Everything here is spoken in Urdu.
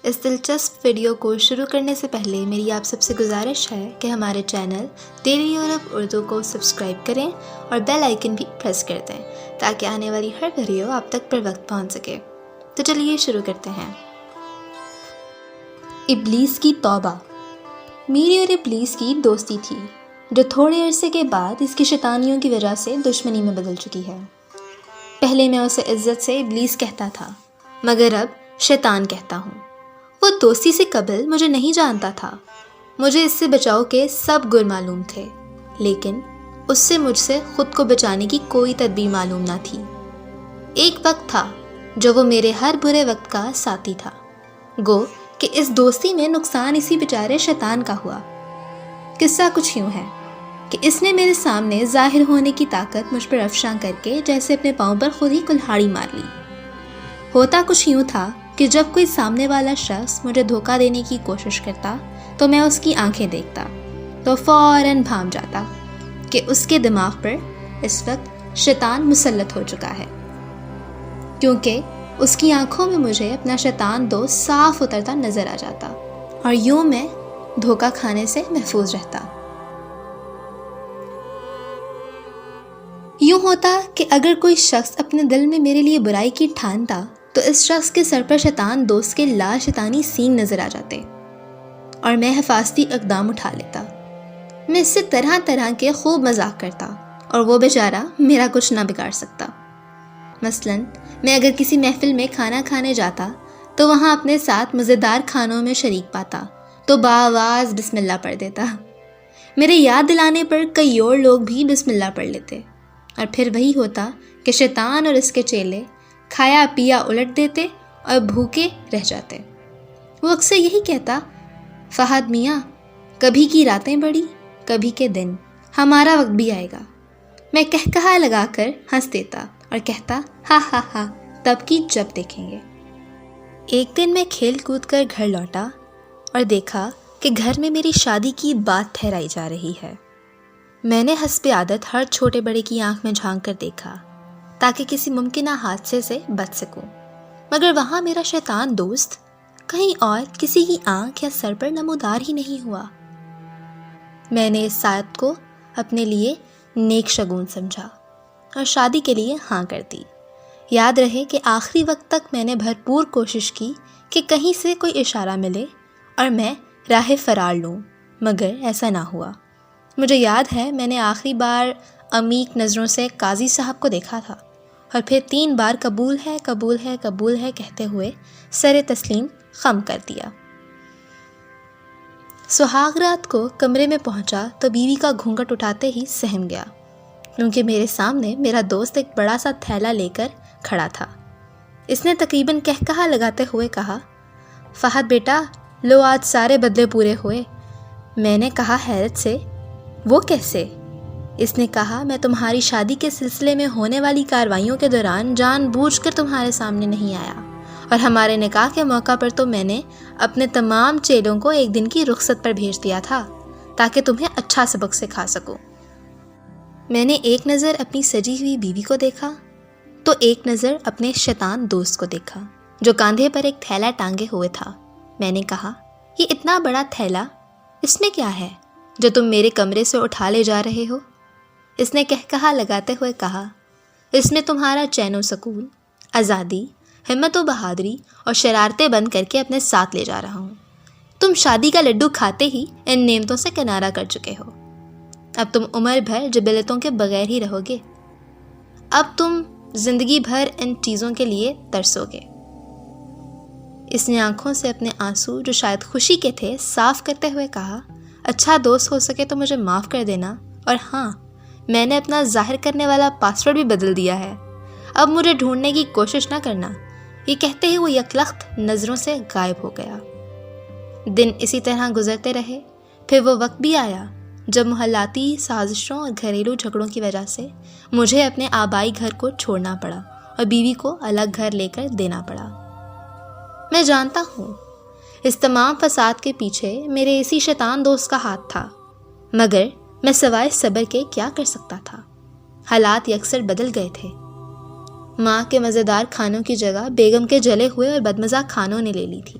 اس دلچسپ ویڈیو کو شروع کرنے سے پہلے میری آپ سب سے گزارش ہے کہ ہمارے چینل ڈیلی یورپ اردو کو سبسکرائب کریں اور بیل آئیکن بھی پریس کر دیں تاکہ آنے والی ہر ویڈیو آپ تک پر وقت پہنچ سکے۔ تو چلیے شروع کرتے ہیں۔ ابلیس کی توبہ۔ میری اور ابلیس کی دوستی تھی جو تھوڑے عرصے کے بعد اس کی شیطانیوں کی وجہ سے دشمنی میں بدل چکی ہے۔ پہلے میں اسے عزت سے ابلیس کہتا تھا مگر اب شیطان کہتا ہوں۔ وہ دوستی سے قبل مجھے نہیں جانتا تھا، مجھے اس سے بچاؤ کے سب گر معلوم تھے، لیکن اس سے مجھ سے خود کو بچانے کی کوئی تدبیر معلوم نہ تھی۔ ایک وقت تھا جو وہ میرے ہر برے وقت کا ساتھی تھا، گو کہ اس دوستی میں نقصان اسی بیچارے شیطان کا ہوا۔ قصہ کچھ یوں ہے کہ اس نے میرے سامنے ظاہر ہونے کی طاقت مجھ پر افشاں کر کے جیسے اپنے پاؤں پر خود ہی کلہاڑی مار لی۔ ہوتا کچھ یوں تھا کہ جب کوئی سامنے والا شخص مجھے دھوکہ دینے کی کوشش کرتا تو میں اس کی آنکھیں دیکھتا تو فوراً بھانپ جاتا کہ اس کے دماغ پر اس وقت شیطان مسلط ہو چکا ہے، کیونکہ اس کی آنکھوں میں مجھے اپنا شیطان دوست صاف اترتا نظر آ جاتا اور یوں میں دھوکہ کھانے سے محفوظ رہتا۔ یوں ہوتا کہ اگر کوئی شخص اپنے دل میں میرے لیے برائی کی ٹھانتا تو اس شخص کے سر پر شیطان دوست کے لا شیطانی سینگ نظر آ جاتے اور میں حفاظتی اقدام اٹھا لیتا۔ میں اس سے طرح طرح کے خوب مذاق کرتا اور وہ بیچارہ میرا کچھ نہ بگاڑ سکتا۔ مثلاً میں اگر کسی محفل میں کھانا کھانے جاتا تو وہاں اپنے ساتھ مزیدار کھانوں میں شریک پاتا تو بآواز بسم اللہ پڑھ دیتا۔ میرے یاد دلانے پر کئی اور لوگ بھی بسم اللہ پڑھ لیتے اور پھر وہی ہوتا کہ شیطان اور اس کے چیلے کھایا پیا الٹ دیتے اور بھوکے رہ جاتے۔ وہ اکثر یہی کہتا، فہد میاں کبھی کی راتیں بڑی کبھی کے دن، ہمارا وقت بھی آئے گا۔ میں کہا لگا کر ہنس دیتا اور کہتا، ہا ہا ہا تب کی جب دیکھیں گے۔ ایک دن میں کھیل کود کر گھر لوٹا اور دیکھا کہ گھر میں میری شادی کی بات ٹھہرائی جا رہی ہے۔ میں نے حسب عادت ہر چھوٹے بڑے کی آنکھ میں جھانک کر دیکھا تاکہ کسی ممکنہ حادثے سے بچ سکوں، مگر وہاں میرا شیطان دوست کہیں اور کسی کی آنکھ یا سر پر نمودار ہی نہیں ہوا۔ میں نے اس ساعت کو اپنے لیے نیک شگون سمجھا اور شادی کے لیے ہاں کر دی۔ یاد رہے کہ آخری وقت تک میں نے بھرپور کوشش کی کہ کہیں سے کوئی اشارہ ملے اور میں راہ فرار لوں، مگر ایسا نہ ہوا۔ مجھے یاد ہے میں نے آخری بار عمیق نظروں سے قاضی صاحب کو دیکھا تھا اور پھر 3 بار قبول ہے قبول ہے قبول ہے کہتے ہوئے سر تسلیم خم کر دیا۔ سہاگ رات کو کمرے میں پہنچا تو بیوی کا گھونگھٹ اٹھاتے ہی سہم گیا، کیونکہ میرے سامنے میرا دوست ایک بڑا سا تھیلا لے کر کھڑا تھا۔ اس نے تقریباً کہا لگاتے ہوئے کہا، فہد بیٹا لو آج سارے بدلے پورے ہوئے۔ میں نے کہا حیرت سے، وہ کیسے؟ اس نے کہا، میں تمہاری شادی کے سلسلے میں ہونے والی کارروائیوں کے دوران جان بوجھ کر تمہارے سامنے نہیں آیا، اور ہمارے نکاح کے موقع پر تو میں نے اپنے تمام چیلوں کو ایک دن کی رخصت پر بھیج دیا تھا تاکہ تمہیں اچھا سبق سکھا سکوں۔ میں نے ایک نظر اپنی سجی ہوئی بیوی کو دیکھا تو ایک نظر اپنے شیطان دوست کو دیکھا جو کاندھے پر ایک تھیلا ٹانگے ہوئے تھا۔ میں نے کہا، یہ اتنا بڑا تھیلا اس میں کیا ہے جو تم میرے کمرے سے اٹھا لے جا رہے ہو؟ اس نے کہا لگاتے ہوئے کہا، اس میں تمہارا چین و سکون، آزادی، ہمت و بہادری اور شرارتیں بند کر کے اپنے ساتھ لے جا رہا ہوں۔ تم شادی کا لڈو کھاتے ہی ان نعمتوں سے کنارہ کر چکے ہو۔ اب تم عمر بھر جبلتوں کے بغیر ہی رہو گے۔ اب تم زندگی بھر ان چیزوں کے لیے ترسو گے۔ اس نے آنکھوں سے اپنے آنسو جو شاید خوشی کے تھے صاف کرتے ہوئے کہا، اچھا دوست ہو سکے تو مجھے معاف کر دینا، اور ہاں میں نے اپنا ظاہر کرنے والا پاسورڈ بھی بدل دیا ہے، اب مجھے ڈھونڈنے کی کوشش نہ کرنا۔ یہ کہتے ہی وہ یکلخت نظروں سے غائب ہو گیا۔ دن اسی طرح گزرتے رہے۔ پھر وہ وقت بھی آیا جب محلاتی سازشوں اور گھریلو جھگڑوں کی وجہ سے مجھے اپنے آبائی گھر کو چھوڑنا پڑا اور بیوی کو الگ گھر لے کر دینا پڑا۔ میں جانتا ہوں اس تمام فساد کے پیچھے میرے اسی شیطان دوست کا ہاتھ تھا، مگر میں سوائے صبر کے کیا کر سکتا تھا؟ حالات یکسر بدل گئے تھے۔ ماں کے مزیدار کھانوں کی جگہ بیگم کے جلے ہوئے اور بدمزہ کھانوں نے لے لی تھی۔